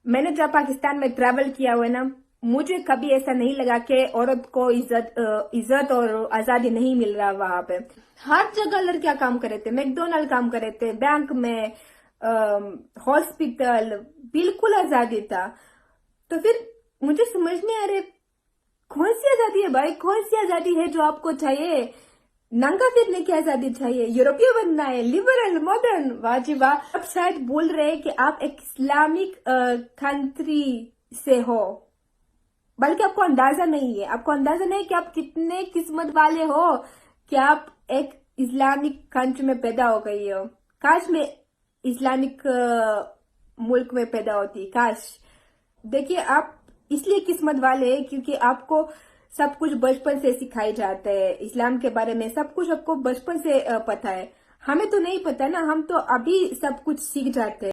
میں نے جب پاکستان میں ٹریول کیا ہوا ہے نا، مجھے کبھی ایسا نہیں لگا کہ عورت کو عزت اور آزادی نہیں مل رہا وہاں پہ. ہر جگہ لڑکیاں کام کر رہے تھے، میک ڈونلڈ کام کر رہے تھے، بینک میں، ہاسپٹل، بالکل آزادی تھا. تو پھر مجھے سمجھ نہیں آ رہے کون سی آزادی ہے بھائی، کون سی آزادی ہے جو آپ کو چاہیے؟ ننگا پھرنے کی آزادی چاہیے، یورپی بننا ہے، لبرل، ماڈرن، واہ جی واہ. آپ شاید بول رہے کہ آپ ایک اسلامک کنٹری سے ہو، بلکہ آپ کو اندازہ نہیں ہے، آپ کو اندازہ نہیں کہ آپ کتنے قسمت والے ہو کہ آپ ایک اسلامک کنٹری میں پیدا ہو گئی ہو. کاش میں اسلامک ملک میں پیدا ہوتی، کاش. دیکھیے آپ اس لیے قسمت والے ہیں کیونکہ آپ کو سب کچھ بچپن سے سکھائی جاتا ہے، اسلام کے بارے میں سب کچھ آپ کو بچپن سے پتا ہے. ہمیں تو نہیں پتا نا، ہم تو ابھی سب کچھ سیکھ جاتے ہیں.